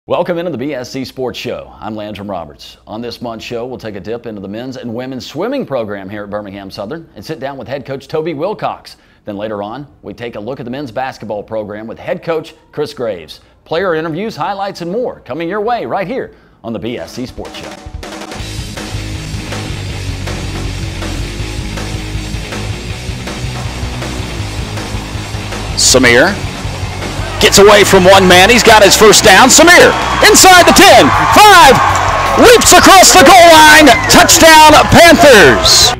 Welcome into the BSC Sports Show. I'm Landrum Roberts. On this month's show, we'll take a dip into the men's and women's swimming program here at Birmingham Southern and sit down with head coach Toby Wilcox. Then later on, we take a look at the men's basketball program with head coach Chris Graves. Player interviews, highlights, and more coming your way right here on the BSC Sports Show. Samir gets away from one man. He's got his first down. Samir inside the 10, 5, leaps across the goal line. Touchdown, Panthers.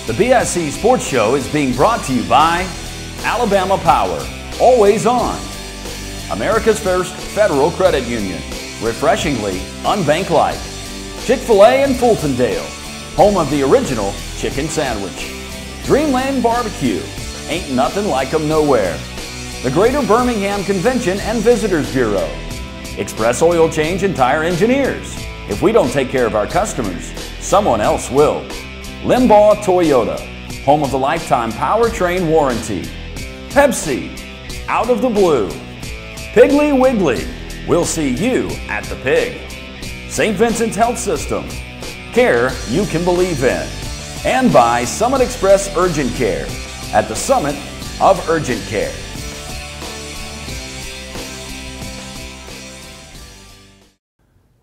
The BSC Sports Show is being brought to you by Alabama Power, always on. America's First Federal Credit Union, refreshingly unbank-like. Chick-fil-A in Fultondale, home of the original chicken sandwich. Dreamland Barbecue, ain't nothing like 'em nowhere. The Greater Birmingham Convention and Visitors Bureau. Express Oil Change and Tire Engineers. If we don't take care of our customers, someone else will. Limbaugh Toyota, home of the lifetime powertrain warranty. Pepsi, out of the blue. Piggly Wiggly, we'll see you at the Pig. St. Vincent's Health System, care you can believe in. And by Summit Express Urgent Care, at the summit of urgent care.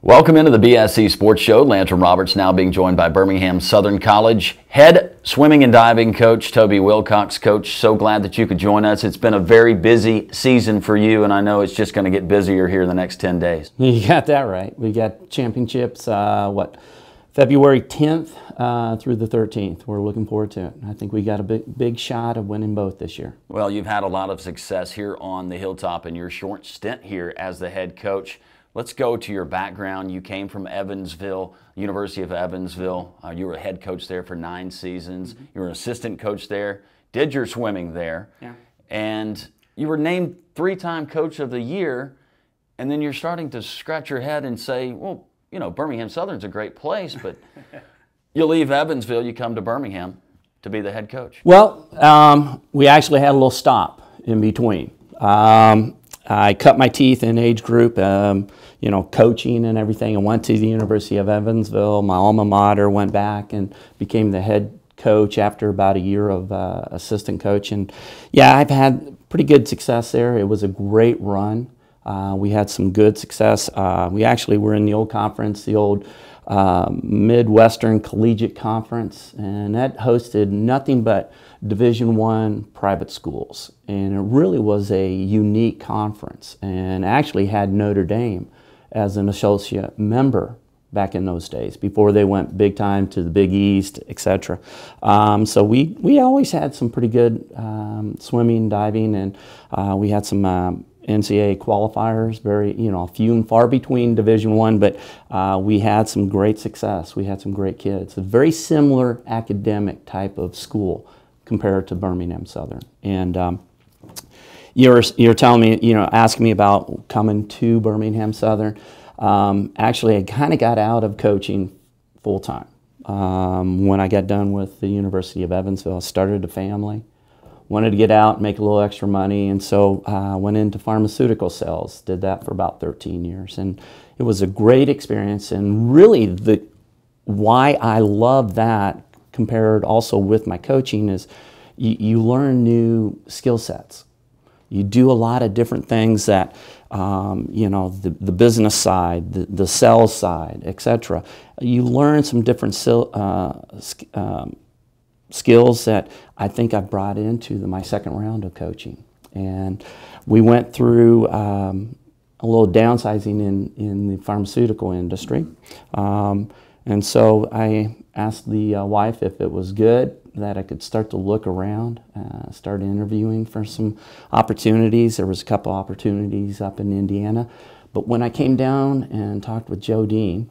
Welcome into the BSC Sports Show. Landrum Roberts now being joined by Birmingham Southern College head swimming and diving coach Toby Wilcox. Coach, so glad that you could join us. It's been a very busy season for you, and I know it's just going to get busier here in the next 10 days. You got that right. We got championships, February 10th through the 13th. We're looking forward to it. I think we got a big shot of winning both this year. Well, you've had a lot of success here on the Hilltop in your short stint here as the head coach. Let's go to your background. You came from Evansville, University of Evansville. You were a head coach there for 9 seasons. You were an assistant coach there, did your swimming there. Yeah. And you were named 3-time Coach of the Year. And then you're starting to scratch your head and say, well, you know, Birmingham Southern's a great place, but you leave Evansville, you come to Birmingham to be the head coach. Well, we actually had a little stop in between. I cut my teeth in age group, you know, coaching and everything. I went to the University of Evansville, my alma mater, went back and became the head coach after about a year of assistant coach. And yeah, I've had pretty good success there. It was a great run. We had some good success. We actually were in the old conference, the old Midwestern Collegiate Conference, and that hosted nothing but Division I private schools. And it really was a unique conference, and actually had Notre Dame as an associate member back in those days, before they went big time to the Big East, etc. So we always had some pretty good swimming, diving, and we had some NCAA qualifiers, very, you know, few and far between Division I, but we had some great success. We had some great kids. A very similar academic type of school compared to Birmingham Southern. And you're telling me, you know, asking me about coming to Birmingham Southern. Actually, I kind of got out of coaching full time. When I got done with the University of Evansville, I started a family. Wanted to get out and make a little extra money, and so went into pharmaceutical sales. Did that for about 13 years, and it was a great experience. And really, why I love that compared also with my coaching is you learn new skill sets. You do a lot of different things that you know, the business side, the sales side, etc. You learn some different skills that I think I've brought into my second round of coaching. And we went through a little downsizing in the pharmaceutical industry. And so I asked the wife if it was good that I could start to look around, start interviewing for some opportunities. There was a couple opportunities up in Indiana. But when I came down and talked with Joe Dean,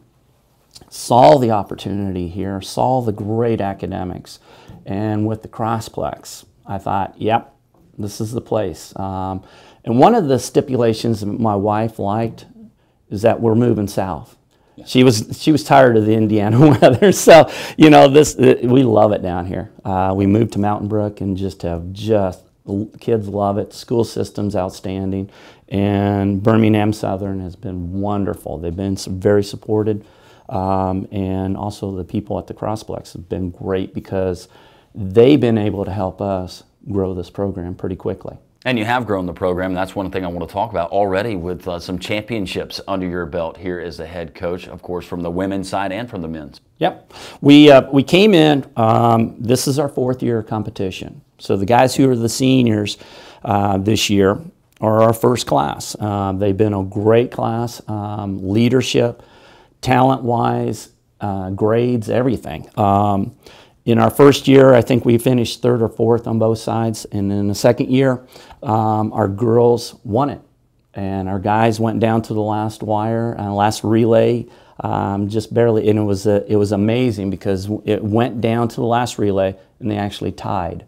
saw the opportunity here, saw the great academics, and with the Crossplex, I thought, yep, this is the place. And one of the stipulations that my wife liked is that we're moving south. Yeah. She was tired of the Indiana weather, so you know we love it down here. We moved to Mountain Brook and kids love it. School system's outstanding, and Birmingham Southern has been wonderful. They've been very supported, and also the people at the Crossplex have been great because they've been able to help us grow this program pretty quickly. And you have grown the program. That's one thing I want to talk about already with some championships under your belt here as the head coach, of course, from the women's side and from the men's. Yep. We came in, this is our 4th year of competition. So the guys who are the seniors this year are our first class. They've been a great class, leadership, talent-wise, grades, everything. In our first year, I think we finished 3rd or 4th on both sides. And in the second year, our girls won it. And our guys went down to the last wire, last relay, just barely. And it was amazing because it went down to the last relay and they actually tied.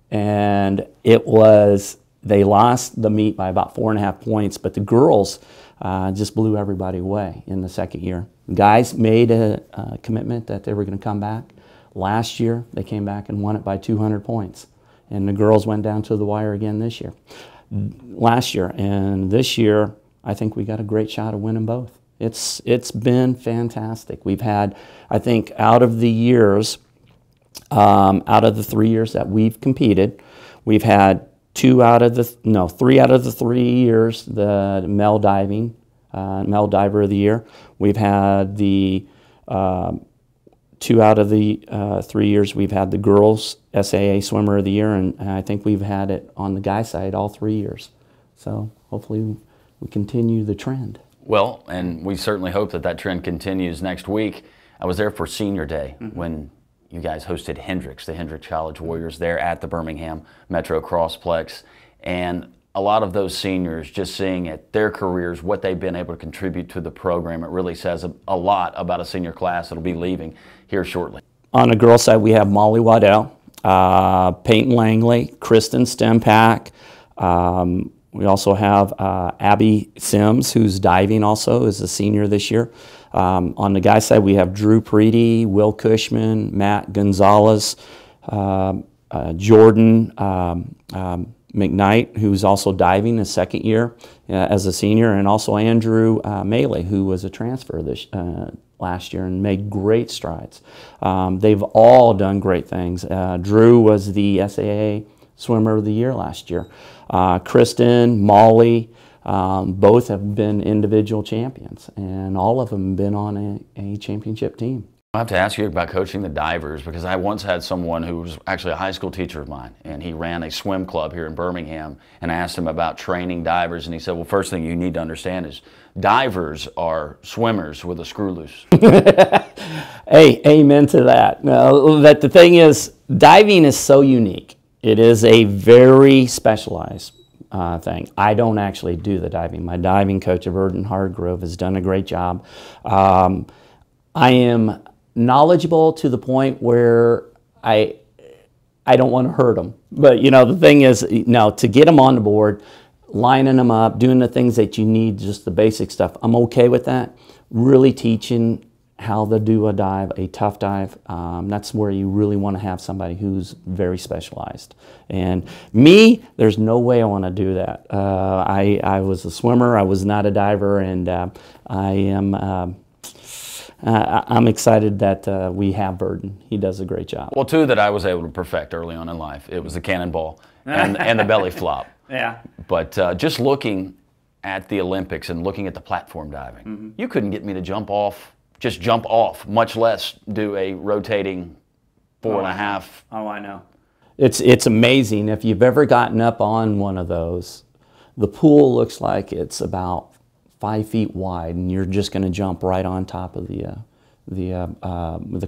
And they lost the meet by about 4.5 points, but the girls just blew everybody away in the second year. Guys made a commitment that they were going to come back. Last year, they came back and won it by 200 points. And the girls went down to the wire again last year. And this year, I think we got a great shot of winning both. It's been fantastic. We've had, I think, out of the 3 years that we've competed, we've had 3 out of the 3 years, the male diver of the year. We've had the 2 out of the 3 years we've had the girls SAA swimmer of the year, and I think we've had it on the guy side all 3 years. So hopefully we continue the trend. Well, and we certainly hope that trend continues next week. I was there for Senior Day when you guys hosted Hendricks, the Hendricks College Warriors, there at the Birmingham Metro Crossplex, and a lot of those seniors, just seeing at their careers what they've been able to contribute to the program, it really says a lot about a senior class that'll be leaving here shortly. On the girls' side, we have Molly Waddell, Peyton Langley, Kristen Stempak. We also have Abby Sims, who's diving also, is a senior this year. On the guys' side, we have Drew Preedy, Will Cushman, Matt Gonzalez, Jordan McKnight, who's also diving his second year as a senior, and also Andrew Maley, who was a transfer last year and made great strides. They've all done great things. Drew was the SAA swimmer of the year last year. Kristen, Molly, both have been individual champions, and all of them have been on a championship team. I have to ask you about coaching the divers, because I once had someone who was actually a high school teacher of mine, and he ran a swim club here in Birmingham, and I asked him about training divers, and he said, well, first thing you need to understand is divers are swimmers with a screw loose. Hey, amen to that. But the thing is, diving is so unique. It is a very specialized thing. I don't actually do the diving. My diving coach, Verdon Hargrove, has done a great job. I am knowledgeable to the point where I don't want to hurt them. But you know, the thing is, to get them on the board, lining them up, doing the things that you need, just the basic stuff, I'm okay with that. Really teaching how to do a dive, a tough dive, that's where you really want to have somebody who's very specialized. And me, there's no way I want to do that. I was a swimmer, I was not a diver, and I'm excited that we have Verdon. He does a great job. Well, two that I was able to perfect early on in life. It was the cannonball and the belly flop. Yeah. But just looking at the Olympics and looking at the platform diving, you couldn't get me to jump off, much less do a rotating 4.5. Oh, I know. It's amazing. If you've ever gotten up on one of those, the pool looks like it's about 5 feet wide, and you're just going to jump right on top of the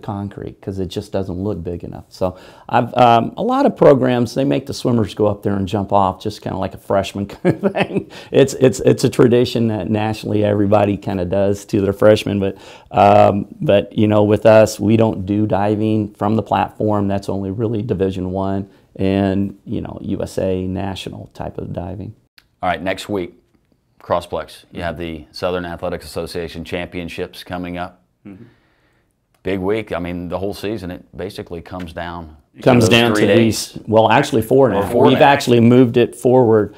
concrete because it just doesn't look big enough. So I've a lot of programs, they make the swimmers go up there and jump off, just kind of like a freshman kind of thing. It's a tradition that nationally everybody kind of does to their freshmen, but you know, with us, we don't do diving from the platform. That's only really Division I and, you know, USA national type of diving. All right, next week, Crossplex, you have the Southern Athletics Association Championships coming up. Mm-hmm. Big week. I mean, the whole season, it basically comes down to these, well, actually 4 now. We've actually moved it forward.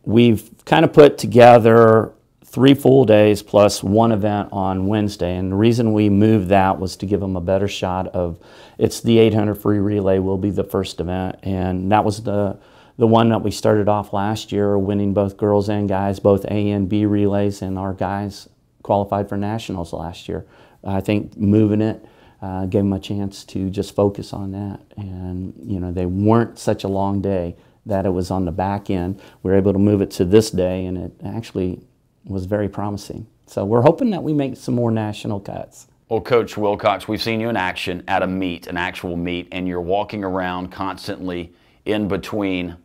We've kind of put together 3 full days plus 1 event on Wednesday, and the reason we moved that was to give them a better shot of, it's the 800 free relay will be the first event, and that was the one that we started off last year, winning both girls and guys, both A and B relays, and our guys qualified for nationals last year. I think moving it gave them a chance to just focus on that. And, you know, they weren't such a long day that it was on the back end. We were able to move it to this day, and it actually was very promising. So we're hoping that we make some more national cuts. Well, Coach Wilcox, we've seen you in action at a meet, an actual meet, and you're walking around constantly in between,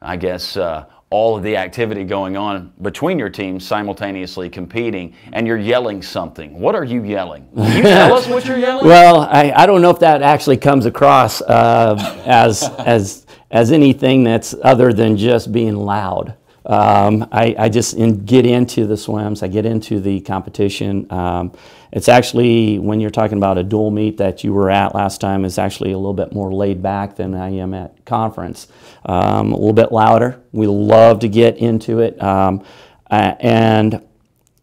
I guess, all of the activity going on between your teams simultaneously competing, and you're yelling something. What are you yelling? Can you tell us what you're yelling? Well, I don't know if that actually comes across as anything that's other than just being loud. I just get into the swims, I get into the competition. It's actually, when you're talking about a dual meet that you were at last time, is actually a little bit more laid back than I am at conference. A little bit louder. We love to get into it. And,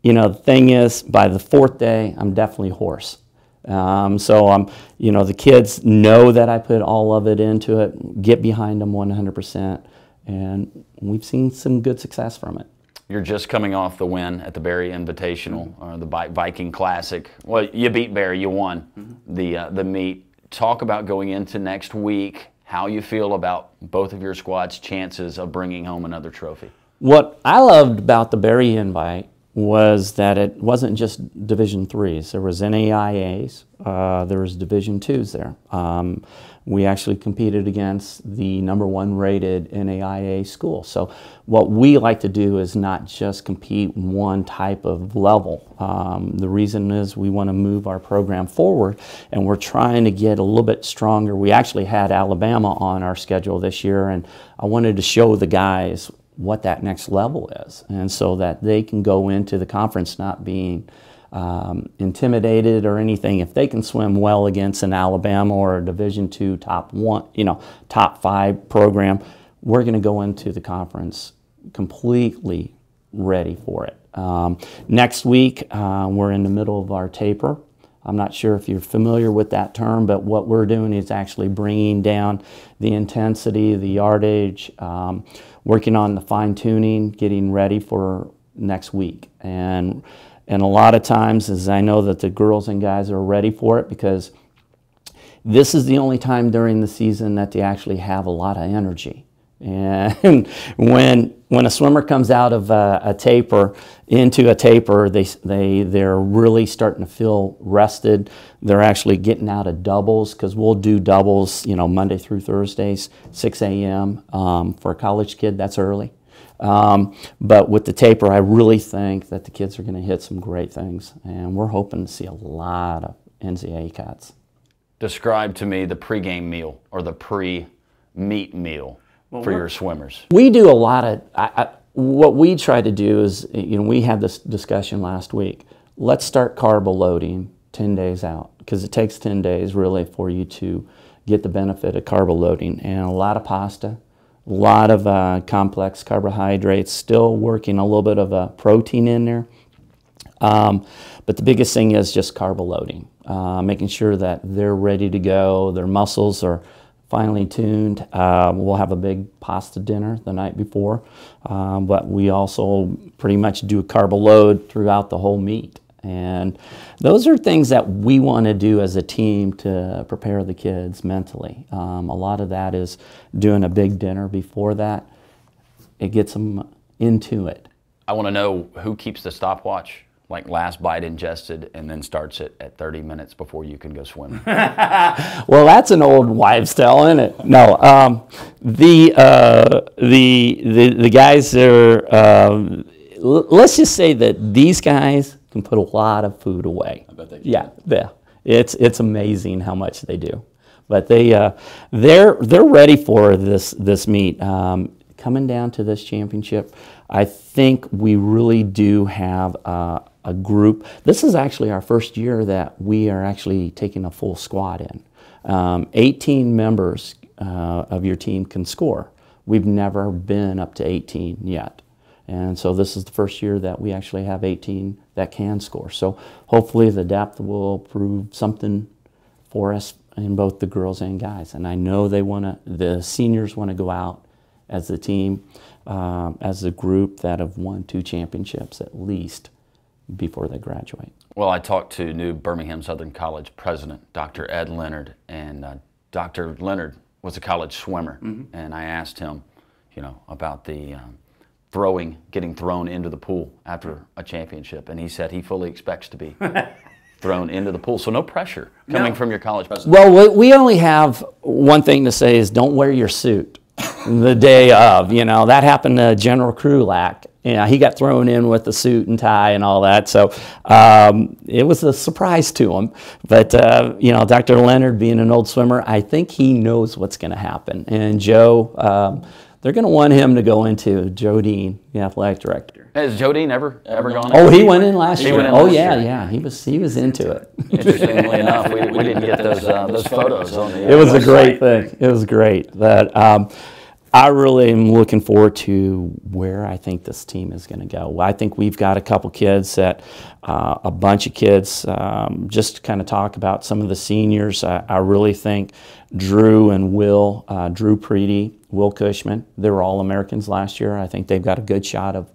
you know, the thing is, by the 4th day, I'm definitely hoarse. So you know, the kids know that I put all of it into it, get behind them 100%, and we've seen some good success from it. You're just coming off the win at the Barry Invitational, or the Viking Classic. Well, you beat Barry, you won the meet. Talk about going into next week, how you feel about both of your squad's chances of bringing home another trophy. What I loved about the Barry Invite was that it wasn't just Division IIIs. There was NAIAs, there was Division IIs there. We actually competed against the #1 rated NAIA school. So what we like to do is not just compete one type of level. The reason is we want to move our program forward, and we're trying to get a little bit stronger. We actually had Alabama on our schedule this year, and I wanted to show the guys what that next level is, and so that they can go into the conference not being intimidated or anything. If they can swim well against an Alabama or a Division II top 5 program, we're going to go into the conference completely ready for it. Next week, we're in the middle of our taper. I'm not sure if you're familiar with that term, but what we're doing is actually bringing down the intensity, the yardage, working on the fine-tuning, getting ready for next week. And a lot of times, as I know that the girls and guys are ready for it, because this is the only time during the season that they actually have a lot of energy. And when a swimmer comes out of a taper into a taper, they're really starting to feel rested. They're actually getting out of doubles, because we'll do doubles, you know, Monday through Thursdays, 6 a.m. For a college kid, that's early. But with the taper, I really think that the kids are going to hit some great things, and we're hoping to see a lot of NCAA cuts. Describe to me the pregame meal or the pre-meet meal for your swimmers. We do a lot of, what we try to do is, you know, we had this discussion last week. Let's start carbo loading 10 days out, because it takes 10 days really for you to get the benefit of carbo loading, and a lot of pasta. A lot of complex carbohydrates, still working a little bit of protein in there. But the biggest thing is just carbo loading, making sure that they're ready to go, their muscles are finely tuned. We'll have a big pasta dinner the night before, but we also pretty much do a carbo load throughout the whole meet. And those are things that we want to do as a team to prepare the kids mentally. A lot of that is doing a big dinner before that. It gets them into it. I want to know who keeps the stopwatch, like last bite ingested, and then starts it at 30 minutes before you can go swimming. Well, that's an old wives' tale, isn't it? No, the guys are. Let's just say that these guys can put a lot of food away. I bet they can. Yeah. It's amazing how much they do, but they're ready for this meet. Coming down to this championship, I think we really do have a group. This is actually our first year that we are actually taking a full squad in. 18 members of your team can score. We've never been up to 18 yet. And so this is the first year that we actually have 18 that can score. So hopefully the depth will prove something for us in both the girls and guys. And I know the seniors want to go out as a team, as a group that have won 2 championships at least before they graduate. Well, I talked to new Birmingham Southern College president, Dr. Ed Leonard, and Dr. Leonard was a college swimmer. Mm-hmm. And I asked him, about the getting thrown into the pool after a championship, and he said he fully expects to be thrown into the pool. So no pressure coming from your college president. Well, we only have one thing to say is don't wear your suit the day of. That happened to General Krulak. He got thrown in with the suit and tie and all that. So it was a surprise to him. But, Dr. Leonard, being an old swimmer, I think he knows what's going to happen. And Joe, they're going to want him to go into Joe Dean, the athletic director. Has Joe Dean ever gone? Oh, he went in last year. Yeah. He was into it. Interestingly enough, we didn't get those photos on the It was a great thing. It was great. But I really am looking forward to where I think this team is going to go. I think we've got a couple kids a bunch of kids, just to kind of talk about some of the seniors. I really think Drew and Drew Preedy, Will Cushman, they were All-Americans last year. I think they've got a good shot of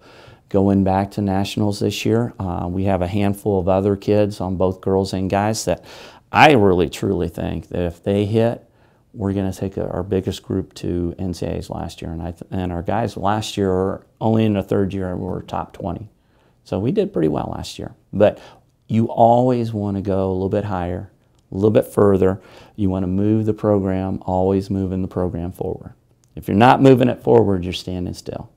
going back to nationals this year. We have a handful of other kids on both girls and guys that I really truly think that if they hit, we're going to take our biggest group to NCAAs last year. And our guys last year, only in the third year, were top 20. So we did pretty well last year. But you always want to go a little bit higher, a little bit further. You want to move the program, always moving the program forward. If you're not moving it forward, you're standing still.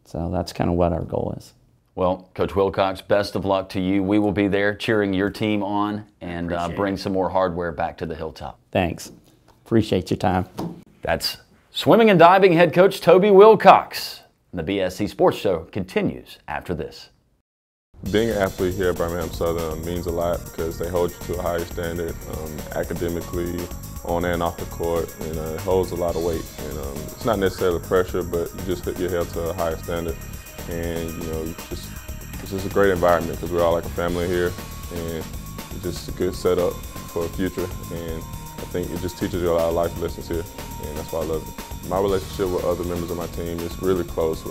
So that's kind of what our goal is. Well, Coach Wilcox, best of luck to you. We will be there cheering your team on and bring some more hardware back to the Hilltop. Thanks. Appreciate your time. That's swimming and diving head coach Toby Wilcox. And the BSC Sports Show continues after this. Being an athlete here at Birmingham Southern means a lot because they hold you to a higher standard academically, on and off the court, and it holds a lot of weight. And it's not necessarily pressure, but you're held to a higher standard. And it's just a great environment because we're all like a family here, and it's just a good setup for the future. And I think it just teaches you a lot of life lessons here, and that's why I love it. My relationship with other members of my team is really close.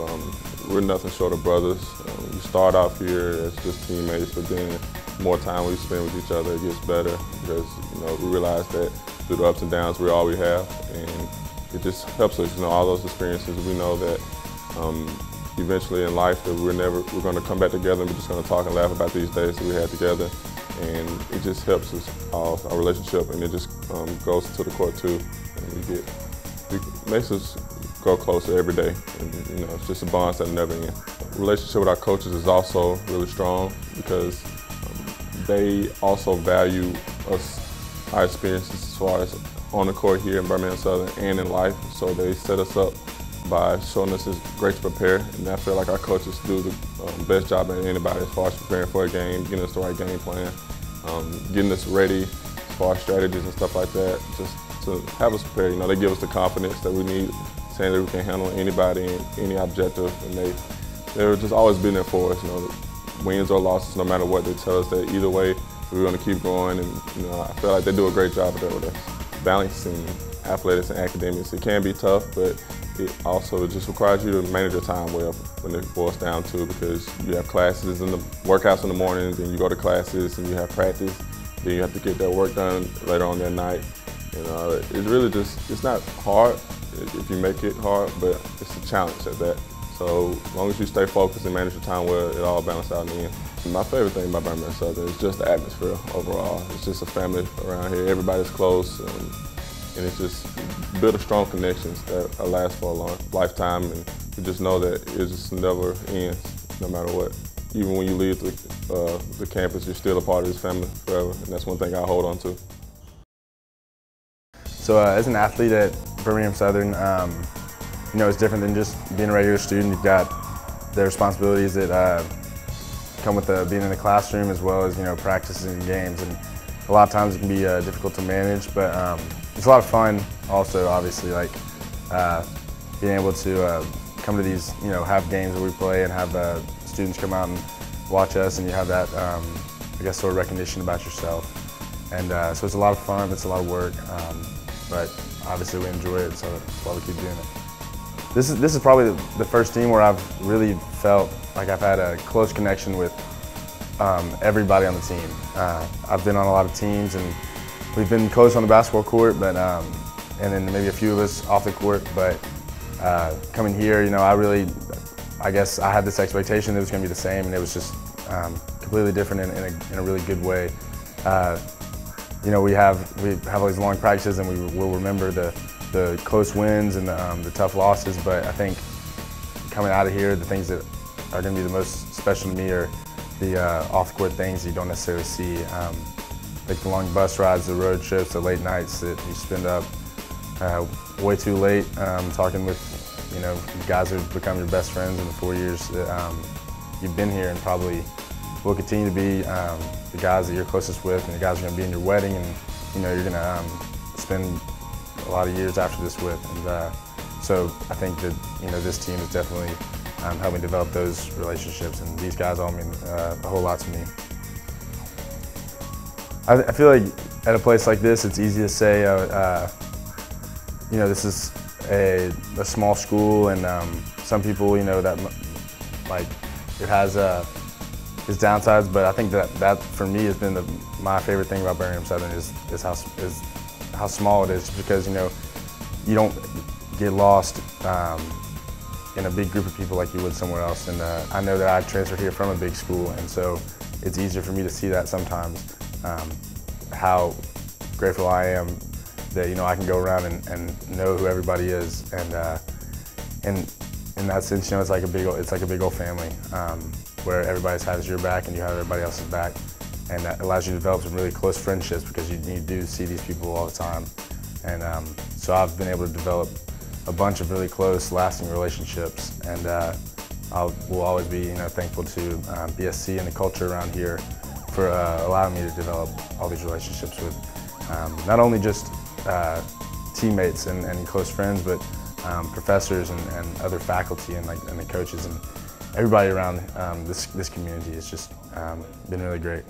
We're nothing short of brothers. We start off here as just teammates, but then the more time we spend with each other, it gets better because we realize that through the ups and downs, we're all we have, and it just helps us. All those experiences, we know that eventually in life that we're going to come back together and we're just going to talk and laugh about these days that we had together. And it just helps us, our relationship, and it just goes to the court too. And it makes us go closer every day. And, it's just a bond that never ends. Relationship with our coaches is also really strong because they also value our experiences as far as on the court here in Birmingham Southern and in life. So they set us up by showing us it's great to prepare, and I feel like our coaches do the best job than anybody as far as preparing for a game, getting us the right game plan, getting us ready as far as strategies and stuff like that, just to have us prepared. They give us the confidence that we need, saying that we can handle anybody and any objective, and they've just always been there for us. Wins or losses, no matter what, they tell us that either way we're going to keep going, and I feel like they do a great job of that with us. Balancing athletics and academics. It can be tough, but it also just requires you to manage your time well when it boils down to, because you have classes and the workouts in the mornings, and you go to classes and you have practice. Then you have to get that work done later on that night. It's really just, it's not hard if you make it hard, but it's a challenge at that. So as long as you stay focused and manage your time well, it all balances out in the end. My favorite thing about Birmingham Southern is just the atmosphere overall. It's just a family around here. Everybody's close, and it's just build a strong connections that last for a long lifetime, and you just know that it just never ends, no matter what. Even when you leave the campus, you're still a part of this family forever, and that's one thing I hold on to. So as an athlete at Birmingham Southern, you know, it's different than just being a regular student. You've got the responsibilities that come with being in the classroom, as well as, you know, practices and games. And a lot of times it can be difficult to manage, but it's a lot of fun also, obviously, like being able to come to these, you know, have games where we play and have students come out and watch us, and you have that, I guess, sort of recognition about yourself. And so it's a lot of fun, it's a lot of work, but obviously we enjoy it, so that's why we keep doing it. This is probably the first team where I've really felt like I've had a close connection with everybody on the team. I've been on a lot of teams, and we've been close on the basketball court, but and then maybe a few of us off the court. But coming here, you know, I guess I had this expectation that it was going to be the same, and it was just completely different in a really good way. You know, we have all these long practices, and we will remember the close wins and the tough losses. But I think coming out of here, the things that are going to be the most special to me are the off-court things you don't necessarily see, like the long bus rides, the road trips, the late nights that you spend up way too late, talking with, you know, guys who have become your best friends in the 4 years that you've been here, and probably will continue to be the guys that you're closest with, and the guys who are going to be in your wedding, and, you know, you're going to spend a lot of years after this with. And so I think that, you know, this team is definitely helping develop those relationships, and these guys all mean a whole lot to me. I feel like at a place like this, it's easy to say, you know, this is a small school, and some people, you know, that like it has its downsides, but I think that for me has been my favorite thing about Birmingham Southern is how small it is, because, you know, you don't get lost in a big group of people like you would somewhere else. And I know that I transferred here from a big school, and so it's easier for me to see that sometimes, how grateful I am that, you know, I can go around and know who everybody is, and in that sense, you know, it's like a big old family, where everybody has your back and you have everybody else's back, and that allows you to develop some really close friendships, because you do see these people all the time. And so I've been able to develop a bunch of really close, lasting relationships, and will always be, you know, thankful to BSC and the culture around here for allowing me to develop all these relationships with not only just teammates and close friends, but professors and other faculty, and the coaches, and everybody around this community. It's just been really great.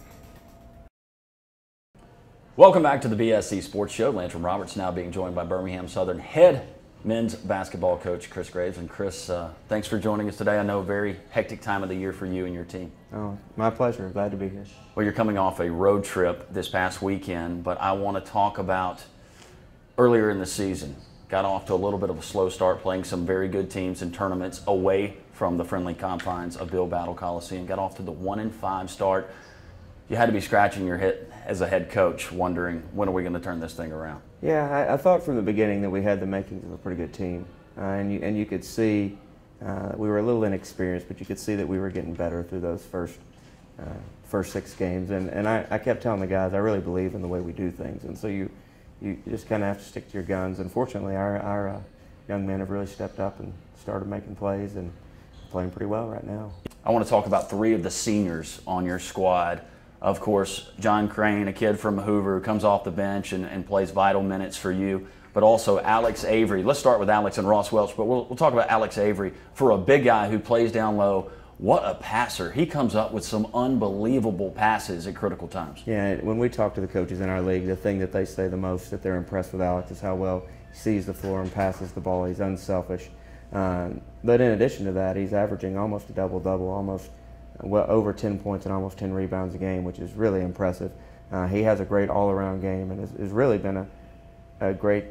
Welcome back to the BSC Sports Show. Landrum Roberts now being joined by Birmingham Southern head men's basketball coach Chris Graves. And Chris, thanks for joining us today. I know a very hectic time of the year for you and your team. Oh, my pleasure. Glad to be here. Well, you're coming off a road trip this past weekend, but I want to talk about earlier in the season. Got off to a little bit of a slow start, playing some very good teams in tournaments away from the friendly confines of Bill Battle Coliseum. Got off to the 1-5 start. You had to be scratching your head as a head coach, wondering, when are we going to turn this thing around? Yeah, I thought from the beginning that we had the makings of a pretty good team, and you could see we were a little inexperienced, but you could see that we were getting better through those first 6 games. And I kept telling the guys, I really believe in the way we do things, and so you just kind of have to stick to your guns. And fortunately, our young men have really stepped up and started making plays and playing pretty well right now. I want to talk about 3 of the seniors on your squad. Of course, John Crane, a kid from Hoover who comes off the bench and plays vital minutes for you, but also Alex Avery. Let's start with Alex and Ross Welch, but we'll talk about Alex Avery. For a big guy who plays down low, what a passer. He comes up with some unbelievable passes at critical times. Yeah, when we talk to the coaches in our league, the thing that they say the most that they're impressed with Alex is how well sees the floor and passes the ball. He's unselfish. But in addition to that, he's averaging almost a double-double, almost over 10 points and almost 10 rebounds a game, which is really impressive. He has a great all-around game and has really been a great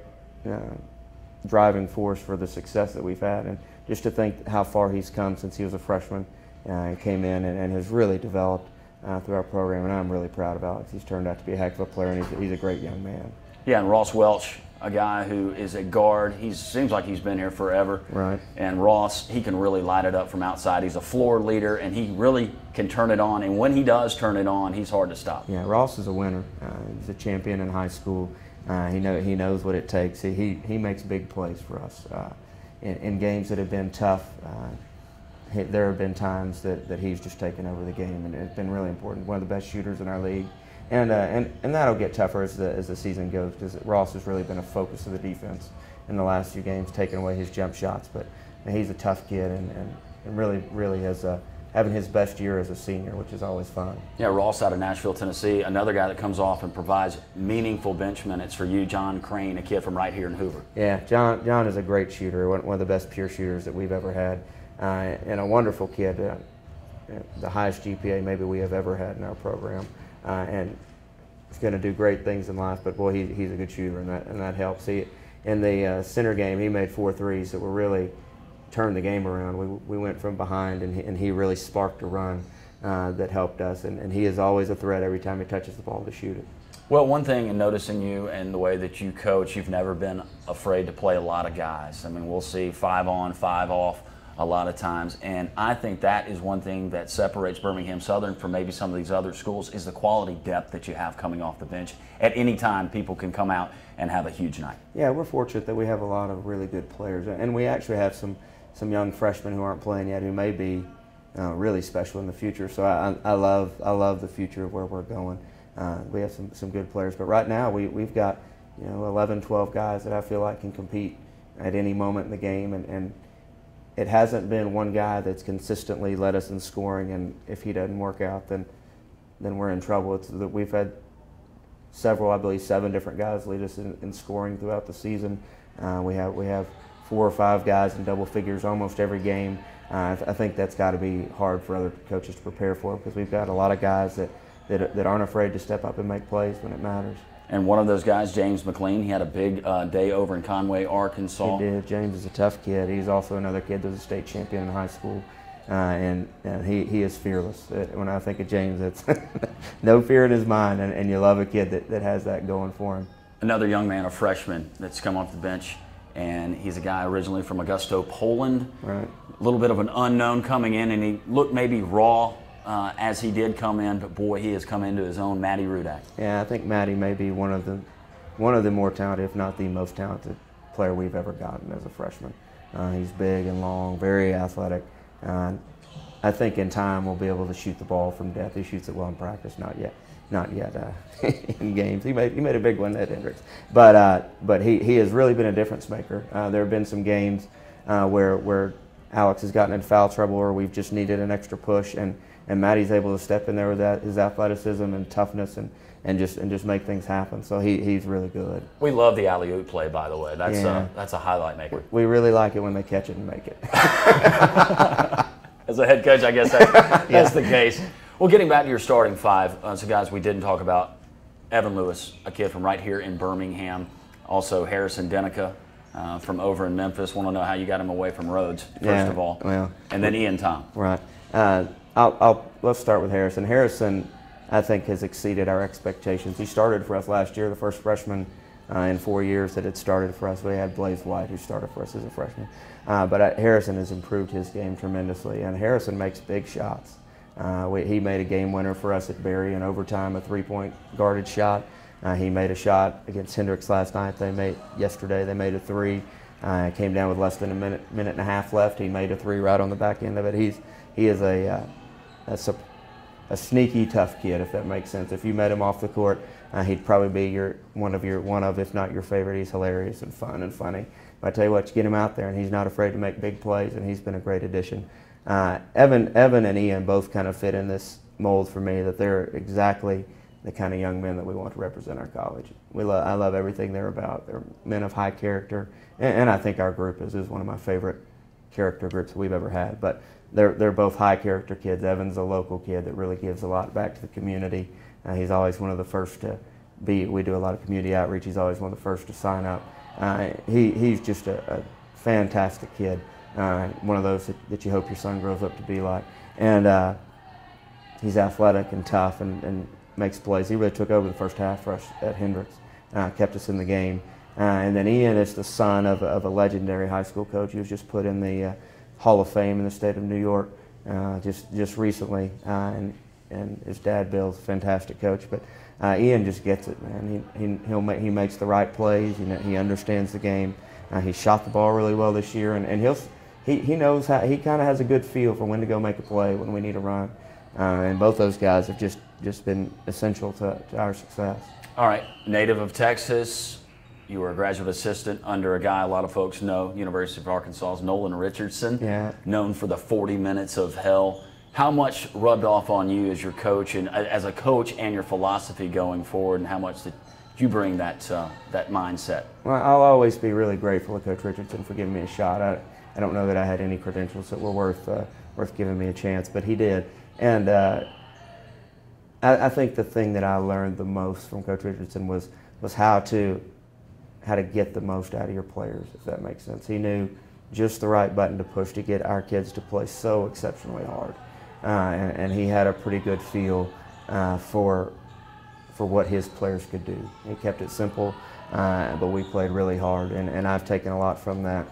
driving force for the success that we've had. And just to think how far he's come since he was a freshman and came in and has really developed through our program, and I'm really proud of Alex. He's turned out to be a heck of a player, and he's a great young man. Yeah, and Ross Welch, a guy who is a guard. He seems like he's been here forever. Right. And Ross, he can really light it up from outside. He's a floor leader, and he really can turn it on. And when he does turn it on, he's hard to stop. Yeah, Ross is a winner. He's a champion in high school. He knows what it takes. He makes big plays for us. In games that have been tough, there have been times that he's just taken over the game, and it's been really important. One of the best shooters in our league. And that'll get tougher as the season goes, because Ross has really been a focus of the defense in the last few games, taking away his jump shots. But he's a tough kid and really has having his best year as a senior, which is always fun. Yeah, Ross out of Nashville, Tennessee, another guy that comes off and provides meaningful bench minutes for you, John Crane, a kid from right here in Hoover. Yeah, John is a great shooter, one of the best pure shooters that we've ever had, and a wonderful kid, the highest GPA maybe we have ever had in our program. And he's going to do great things in life, but boy, he's a good shooter, and that helps. In the center game, he made 4 threes that were really turned the game around. We went from behind, and he really sparked a run that helped us, and he is always a threat every time he touches the ball to shoot it. Well, one thing in noticing you and the way that you coach, you've never been afraid to play a lot of guys. I mean, we'll see 5 on, 5 off a lot of times, and I think that is one thing that separates Birmingham Southern from maybe some of these other schools, is the quality depth that you have coming off the bench. At any time, people can come out and have a huge night. Yeah, we're fortunate that we have a lot of really good players, and we actually have some young freshmen who aren't playing yet who may be really special in the future. So I love the future of where we're going. We have some good players, but right now we've got 11, 12 guys that I feel like can compete at any moment in the game, and it hasn't been one guy that's consistently led us in scoring, and if he doesn't work out, then we're in trouble. We've had several, I believe 7 different guys lead us in scoring throughout the season. We have 4 or 5 guys in double figures almost every game. I think that's got to be hard for other coaches to prepare for, because we've got a lot of guys that aren't afraid to step up and make plays when it matters. And one of those guys, James McLean, he had a big day over in Conway, Arkansas. He did. James is a tough kid. He's also another kid that was a state champion in high school, and he is fearless. When I think of James, it's no fear in his mind, and you love a kid that has that going for him. Another young man, a freshman, that's come off the bench, and he's a guy originally from Augusto, Poland. Right. A little bit of an unknown coming in, and he looked maybe raw as he did come in, but boy, he has come into his own. Matty Rudak. Yeah, I think Matty may be one of the more talented, if not the most talented player we've ever gotten as a freshman. He's big and long, very athletic. I think in time we'll be able to shoot the ball from depth. He shoots it well in practice, not yet in games. He made a big one at Hendricks, but he has really been a difference maker. There have been some games where Alex has gotten in foul trouble, or we've just needed an extra push, and Matty's able to step in there with his athleticism and toughness and just make things happen. So he's really good. We love the alley-oop play, by the way. That's a highlight maker. We really like it when they catch it and make it. As a head coach, I guess that's the case. Well, getting back to your starting 5, so guys, we didn't talk about Evan Lewis, a kid from right here in Birmingham. Also Harrison Denica from over in Memphis. Want to know how you got him away from Rhodes, first of all. Well, and then Ian Tom. Right. Let's start with Harrison. Harrison, I think, has exceeded our expectations. He started for us last year, the first freshman in 4 years that had started for us. We had Blaze White, who started for us as a freshman. But Harrison has improved his game tremendously, and Harrison makes big shots. He made a game winner for us at Berry in overtime, a 3-point guarded shot. He made a shot against Hendricks last night. Yesterday they made a 3. Came down with less than a minute and a half left. He made a 3 right on the back end of it. He is a sneaky tough kid, if that makes sense. If you met him off the court, he'd probably be one of if not your favorite. He's hilarious and fun and funny. But I tell you what, you get him out there, and he's not afraid to make big plays, and he's been a great addition. Evan and Ian both kind of fit in this mold for me, that they're exactly the kind of young men that we want to represent our college. I love everything they're about. They're men of high character, and I think our group is one of my favorite character groups we've ever had. But they're both high character kids. Evan's a local kid that really gives a lot back to the community. He's always one of the first to be. We do a lot of community outreach. He's always one of the first to sign up. He's just a fantastic kid. One of those that you hope your son grows up to be like. And he's athletic and tough and makes plays. He really took over the first half for us at Hendricks, kept us in the game. And then Ian is the son of a legendary high school coach. He was just put in the Hall of Fame in the state of New York just recently. And his dad, Bill's a fantastic coach. But Ian just gets it, man. He makes the right plays. You know, he understands the game. He shot the ball really well this year, and he knows how. He kind of has a good feel for when to go make a play when we need a run. And both those guys have just been essential to our success. All right, native of Texas, you were a graduate assistant under a guy a lot of folks know, University of Arkansas's Nolan Richardson, known for the 40 minutes of hell. How much rubbed off on you as your coach and as a coach and your philosophy going forward, and how much did you bring that mindset? Well, I'll always be really grateful to Coach Richardson for giving me a shot. I don't know that I had any credentials that were worth giving me a chance, but he did. And I think the thing that I learned the most from Coach Richardson was how to get the most out of your players, if that makes sense. He knew just the right button to push to get our kids to play so exceptionally hard. And he had a pretty good feel for what his players could do. He kept it simple, but we played really hard, and I've taken a lot from that.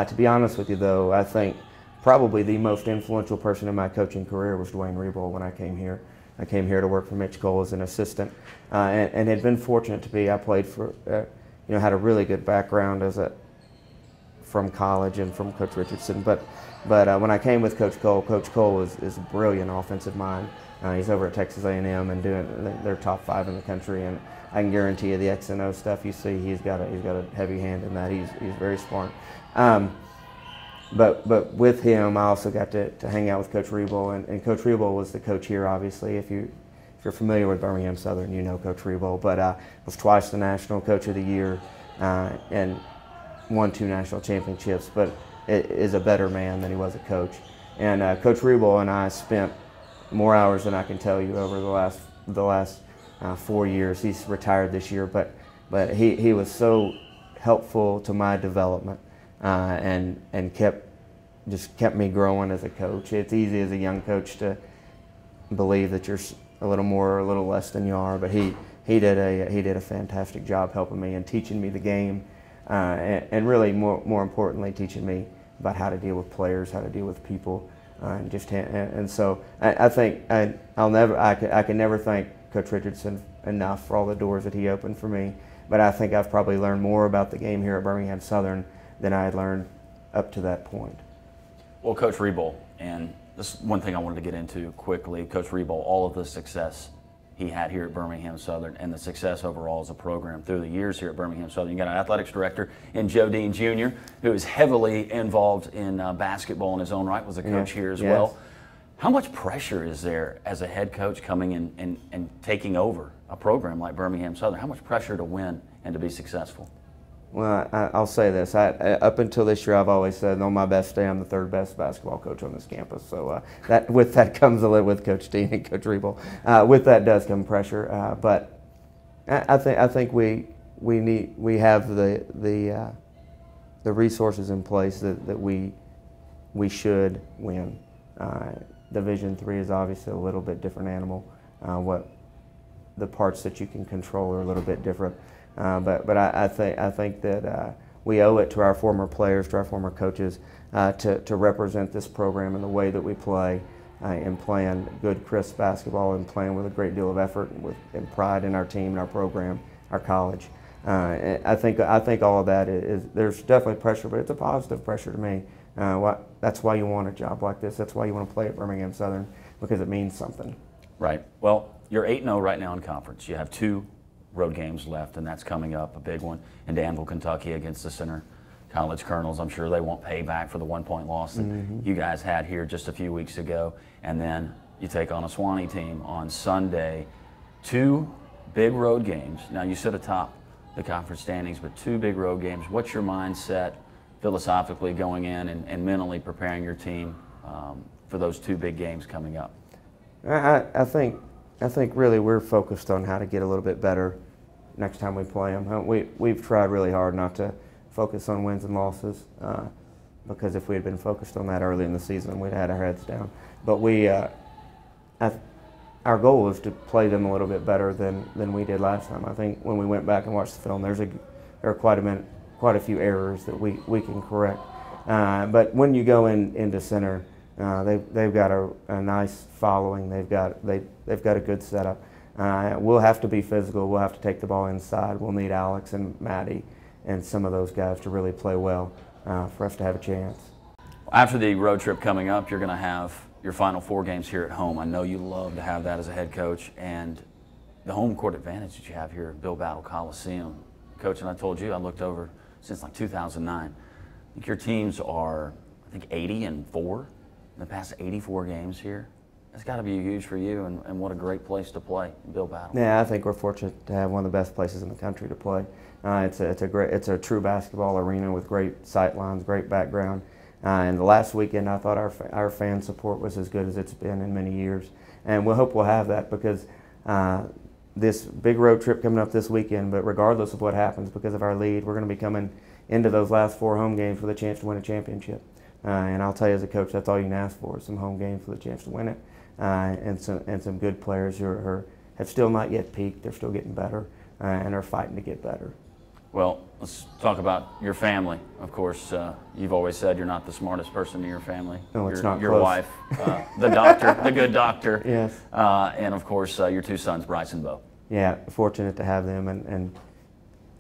To be honest with you, though, I think probably the most influential person in my coaching career was Dwayne Rebold when I came here. I came here to work for Mitch Cole as an assistant, and had been fortunate to be. I played for, had a really good background from college and from Coach Richardson. But when I came with Coach Cole is a brilliant offensive mind. He's over at Texas A&M and they're top 5 in the country, and I can guarantee you the X and O stuff you see, he's got a heavy hand in that. He's very smart. But with him, I also got to hang out with Coach Rebold, and Coach Rebold was the coach here, obviously. If you're familiar with Birmingham Southern, you know Coach Rebold. But was twice the National Coach of the Year and won 2 national championships, but is a better man than he was a coach. And Coach Rebold and I spent more hours than I can tell you over the last 4 years. He's retired this year, but he was so helpful to my development. And kept me growing as a coach. It's easy as a young coach to believe that you're a little more or a little less than you are, but he did a fantastic job helping me and teaching me the game, and really more importantly teaching me about how to deal with players, how to deal with people, and so I think I can never thank Coach Richardson enough for all the doors that he opened for me. But I think I've probably learned more about the game here at Birmingham Southern than I had learned up to that point. Well, Coach Rebold, and this is one thing I wanted to get into quickly. Coach Rebold, all of the success he had here at Birmingham Southern and the success overall as a program through the years here at Birmingham Southern. You got an athletics director in Joe Dean Jr., who is heavily involved in basketball in his own right, was a coach here as well. How much pressure is there as a head coach coming in and taking over a program like Birmingham Southern? How much pressure to win and to be successful? Well, I'll say this. Up until this year, I've always said, on my best day, I'm the 3rd best basketball coach on this campus. So with that comes a little with Coach Dean and Coach Rebold. With that does come pressure. But I think we have the resources in place that we should win. Division III is obviously a little bit different animal. What the parts that you can control are a little bit different. But I think that we owe it to our former players, to our former coaches, to represent this program in the way that we play, and playing good, crisp basketball, and playing with a great deal of effort and pride in our team, and our program, our college. I think all of that is there's definitely pressure, but it's a positive pressure to me. That's why you want a job like this. That's why you want to play at Birmingham Southern, because it means something. Right. Well, you're 8-0 right now in conference. You have 2 road games left, and that's coming up, a big one in Danville, Kentucky against the Center College Colonels. I'm sure they won't pay back for the 1-point loss that you guys had here just a few weeks ago. And then you take on a Swanee team on Sunday. 2 big road games. Now you sit atop the conference standings, but 2 big road games. What's your mindset philosophically going in and mentally preparing your team for those 2 big games coming up? I think really we're focused on how to get a little bit better next time we play them. We've tried really hard not to focus on wins and losses because if we had been focused on that early in the season, we'd had our heads down. But our goal is to play them a little bit better than we did last time. I think when we went back and watched the film, there are quite a few errors that we can correct. But when you go into center, they've got a nice following. They've got a good setup. We'll have to be physical. We'll have to take the ball inside. We'll need Alex and Maddie and some of those guys to really play well for us to have a chance. After the road trip coming up, you're going to have your final 4 games here at home. I know you love to have that as a head coach, and the home court advantage that you have here at Bill Battle Coliseum. Coach, and I told you, I looked over since like 2009. I think your teams are, 80-4 in the past 84 games here. That's got to be huge for you, and what a great place to play, Bill Battle. Yeah, I think we're fortunate to have one of the best places in the country to play. It's a true basketball arena with great sight lines, great background. And the last weekend, I thought our fan support was as good as it's been in many years, and we hope we'll have that because this big road trip coming up this weekend. But regardless of what happens, because of our lead, we're going to be coming into those last 4 home games with a chance to win a championship. And I'll tell you as a coach, that's all you can ask for: is some home games with a chance to win it, and some good players who have still not yet peaked. They're still getting better and are fighting to get better. Well, let's talk about your family. Of course, you've always said you're not the smartest person in your family. No, it's not your close. wife, the doctor, the good doctor. Yes. And of course, your 2 sons, Bryce and Bo. Yeah, fortunate to have them, and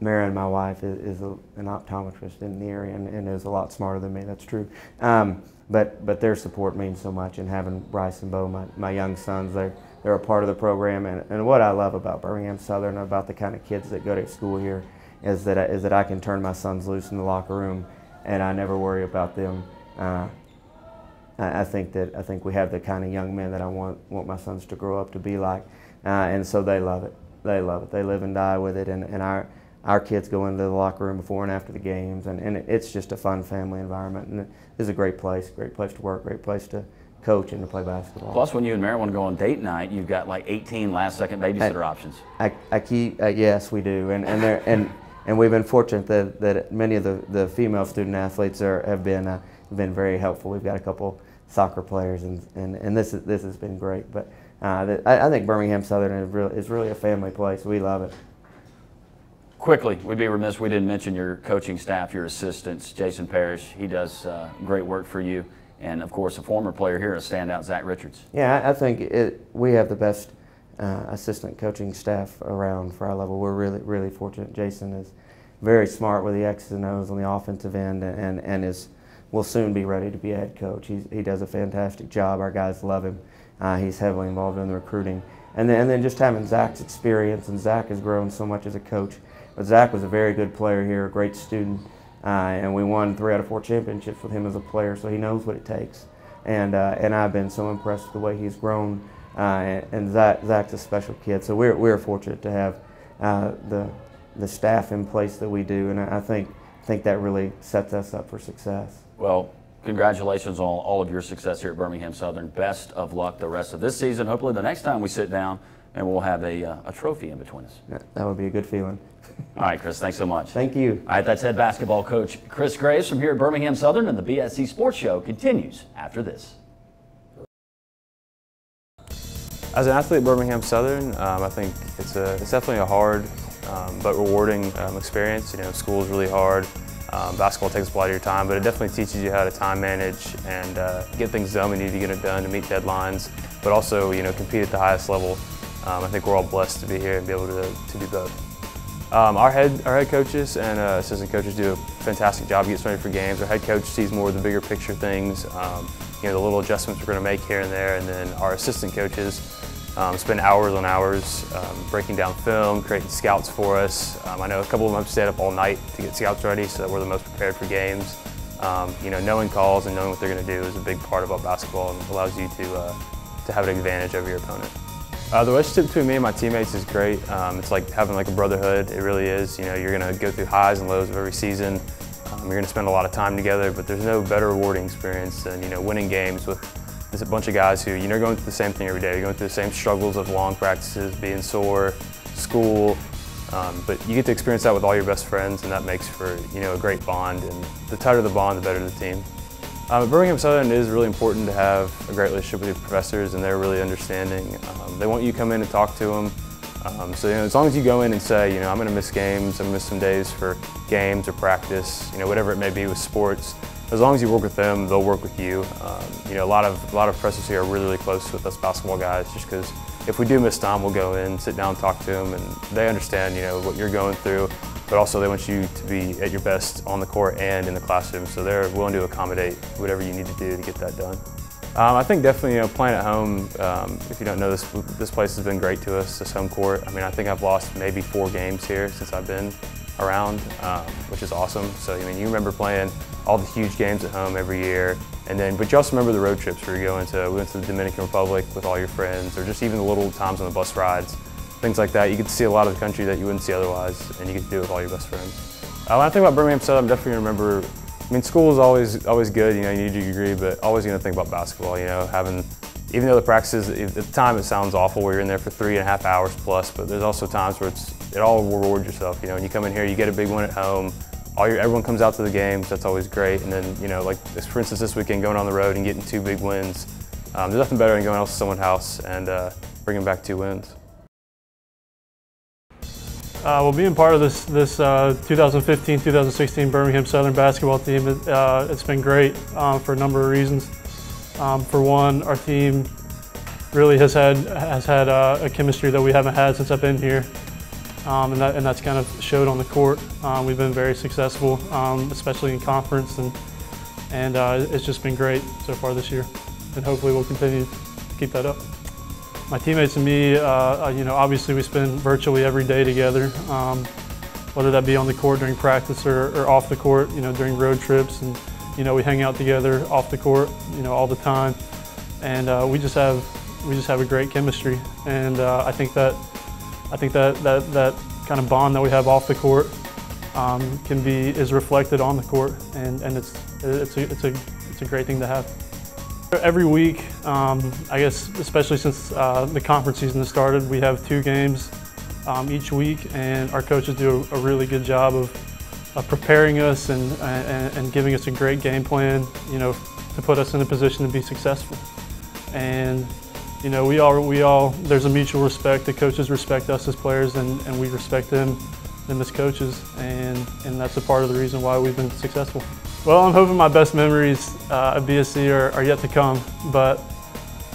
Mary, my wife, is an optometrist in the area and is a lot smarter than me. That's true. But their support means so much, and having Bryce and Bo, my young sons, they're a part of the program. And what I love about Birmingham Southern, about the kind of kids that go to school here, is that I can turn my sons loose in the locker room, and I never worry about them. I think we have the kind of young men that I want my sons to grow up to be like, and so they love it. They love it. They live and die with it, and our kids go into the locker room before and after the games, and it's just a fun family environment, and it's a great place to work, great place to coach and to play basketball. Plus, when you and Mary want to go on date night, you've got like 18 last-second babysitter options. Yes, we do, and we've been fortunate that many of the female student athletes have been very helpful. We've got a couple soccer players, and this has been great. But I think Birmingham Southern is really a family place. We love it. Quickly, we'd be remiss if we didn't mention your coaching staff, your assistants. Jason Parrish, he does great work for you. And of course, a former player here, a standout, Zach Richards. Yeah, I think we have the best assistant coaching staff around for our level. We're really fortunate. Jason is very smart with the X's and O's on the offensive end, and will soon be ready to be a head coach. He does a fantastic job. Our guys love him. He's heavily involved in the recruiting, and then just having Zach's experience. And Zach has grown so much as a coach. But Zach was a very good player here, a great student, and we won 3 out of 4 championships with him as a player. So he knows what it takes, and I've been so impressed with the way he's grown. And Zach's a special kid, so we're fortunate to have the staff in place that we do, and I think that really sets us up for success. Well, congratulations on all of your success here at Birmingham Southern. Best of luck the rest of this season. Hopefully the next time we sit down and we'll have a trophy in between us. That would be a good feeling. All right, Chris, thanks so much. Thank you. All right, that's head basketball coach Chris Graves from here at Birmingham Southern, and the BSC Sports Show continues after this. As an athlete at Birmingham Southern, I think it's definitely a hard but rewarding experience. You know, school is really hard. Basketball takes up a lot of your time, but it definitely teaches you how to time manage and get things done when you need to get it done to meet deadlines, but also, you know, compete at the highest level. I think we're all blessed to be here and be able to do both. Our head coaches and assistant coaches do a fantastic job getting ready for games. Our head coach sees more of the bigger picture things, you know, the little adjustments we're going to make here and there, and then our assistant coaches spend hours on hours breaking down film, creating scouts for us. I know a couple of them have stayed up all night to get scouts ready so that we're the most prepared for games. You know, knowing calls and knowing what they're going to do is a big part about basketball and allows you to have an advantage over your opponent. The relationship between me and my teammates is great. It's like having like a brotherhood. It really is. You know, you're going to go through highs and lows of every season. You're going to spend a lot of time together, but there's no better rewarding experience than, you know, winning games with a bunch of guys who, you know, are going through the same thing every day. You're going through the same struggles of long practices, being sore, school, but you get to experience that with all your best friends, and that makes for, you know, a great bond. And the tighter the bond, the better the team. At Birmingham Southern, it is really important to have a great relationship with your professors, and they're really understanding. They want you to come in and talk to them. So, you know, as long as you go in and say, you know, I'm going to miss games, I'm going to miss some days for games or practice, you know, whatever it may be with sports. As long as you work with them, they'll work with you. You know, a lot of professors here are really, really close with us basketball guys, just because if we do miss time, we'll go in, sit down, talk to them, and they understand, you know, what you're going through. But also they want you to be at your best on the court and in the classroom, so they're willing to accommodate whatever you need to do to get that done. I think definitely, you know, playing at home, if you don't know, this place has been great to us, this home court. I mean, I think I've lost maybe 4 games here since I've been around, which is awesome. So, I mean, you remember playing all the huge games at home every year, but you also remember the road trips where we went to the Dominican Republic with all your friends, or just even the little times on the bus rides. Things like that. You get to see a lot of the country that you wouldn't see otherwise, and you get to do it with all your best friends. When I think about Birmingham Southern, I'm definitely going to remember, I mean, school is always good, you know, you need your degree, but always going to think about basketball, you know, even though the practices, at the time it sounds awful where you're in there for 3.5 hours plus, but there's also times where it all rewards yourself, you know, when you come in here, you get a big win at home, everyone comes out to the games, that's always great, and then, you know, like, for instance, this weekend, going on the road and getting 2 big wins, there's nothing better than going out to someone's house and bringing back 2 wins. Well, being part of this 2015-2016 Birmingham Southern basketball team, it's been great for a number of reasons. For one, our team really has had a chemistry that we haven't had since I've been here, and that's kind of showed on the court. We've been very successful, especially in conference, and it's just been great so far this year, and hopefully we'll continue to keep that up. My teammates and me, you know, obviously we spend virtually every day together, whether that be on the court during practice or off the court, you know, during road trips, and you know, we hang out together off the court, you know, all the time, and we just have a great chemistry, and I think that kind of bond that we have off the court is reflected on the court, and it's a great thing to have. Every week, I guess, especially since the conference season has started, we have 2 games each week, and our coaches do a really good job of preparing us and giving us a great game plan, you know, to put us in a position to be successful. And you know, there's a mutual respect. The coaches respect us as players, and we respect them as coaches, and that's a part of the reason why we've been successful. Well, I'm hoping my best memories at BSC are yet to come, but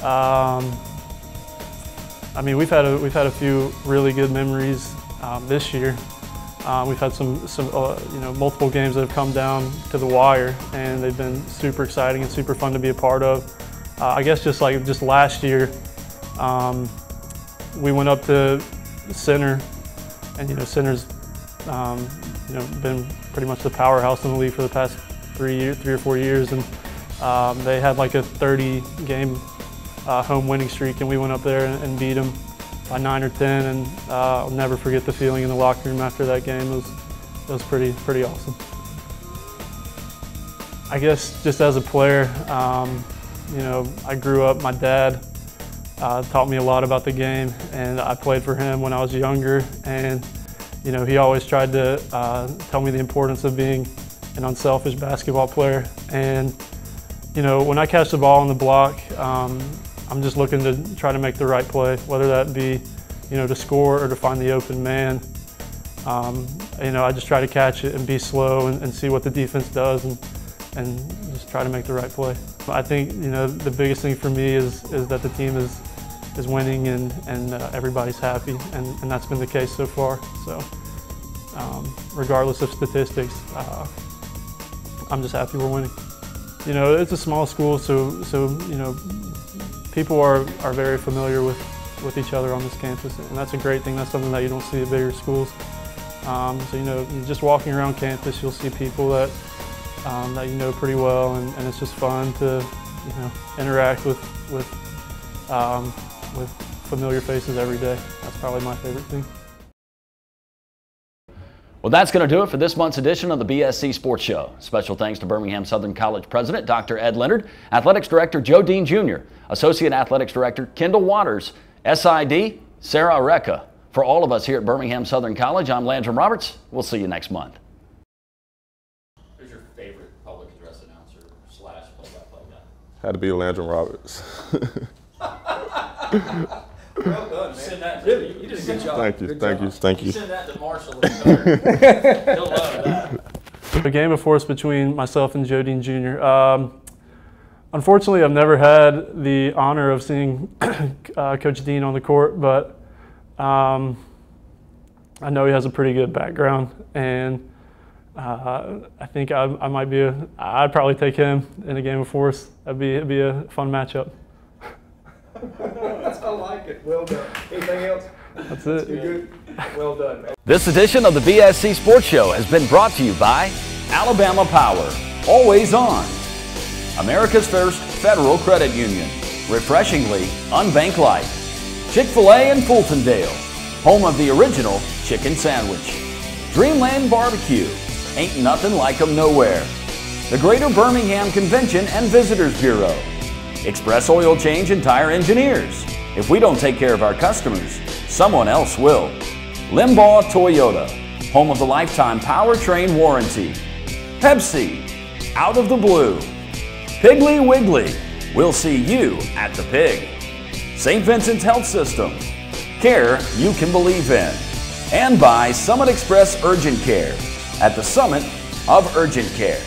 I mean, we've had a few really good memories this year. We've had some you know, multiple games that have come down to the wire, and they've been super exciting and super fun to be a part of. I guess just last year, we went up to Center, and you know, Center's you know, been pretty much the powerhouse in the league for the past 3 or 4 years, and they had like a 30-game home winning streak, and we went up there and beat them by 9 or 10, and I'll never forget the feeling in the locker room after that game. It was pretty awesome. I guess just as a player, you know, I grew up, my dad taught me a lot about the game, and I played for him when I was younger, and you know, he always tried to tell me the importance of being an unselfish basketball player. And you know, when I catch the ball on the block, I'm just looking to try to make the right play, whether that be, you know, to score or to find the open man. You know, I just try to catch it and be slow and see what the defense does, and just try to make the right play. I think, you know, the biggest thing for me is that the team is winning and everybody's happy, and that's been the case so far. So regardless of statistics, I'm just happy we're winning. You know, it's a small school, so you know, people are very familiar with each other on this campus, and that's a great thing. That's something that you don't see at bigger schools. So you know, just walking around campus, you'll see people that you know pretty well, and it's just fun to, you know, interact with familiar faces every day. That's probably my favorite thing. Well, that's going to do it for this month's edition of the BSC Sports Show. Special thanks to Birmingham Southern College President Dr. Ed Leonard, Athletics Director Joe Dean Jr., Associate Athletics Director Kendall Waters, SID Sarah Recca. For all of us here at Birmingham Southern College, I'm Landrum Roberts. We'll see you next month. Who's your favorite public address announcer / play-by-play guy? Had to be Landrum Roberts. Well done, man. Really, you did a good job. Thank you. Send that to Marshall. He'll love that. The game before us between myself and Joe Dean Jr. Unfortunately, I've never had the honor of seeing Coach Dean on the court, but I know he has a pretty good background, and I think I might be I'd probably take him in a game before us. It'd be a fun matchup. I like it. Well done. Anything else? That's it. You're good. Well done, man. This edition of the BSC Sports Show has been brought to you by Alabama Power, always on. America's First Federal Credit Union, refreshingly unbank life. Chick-fil-A in Fultondale, home of the original chicken sandwich. Dreamland Barbecue, ain't nothing like 'em nowhere. The Greater Birmingham Convention and Visitors Bureau. Express Oil Change and Tire Engineers. If we don't take care of our customers, someone else will. Limbaugh Toyota, home of the lifetime powertrain warranty. Pepsi, out of the blue. Piggly Wiggly, we'll see you at the Pig. St. Vincent's Health System, care you can believe in. And by Summit Express Urgent Care, at the summit of urgent care.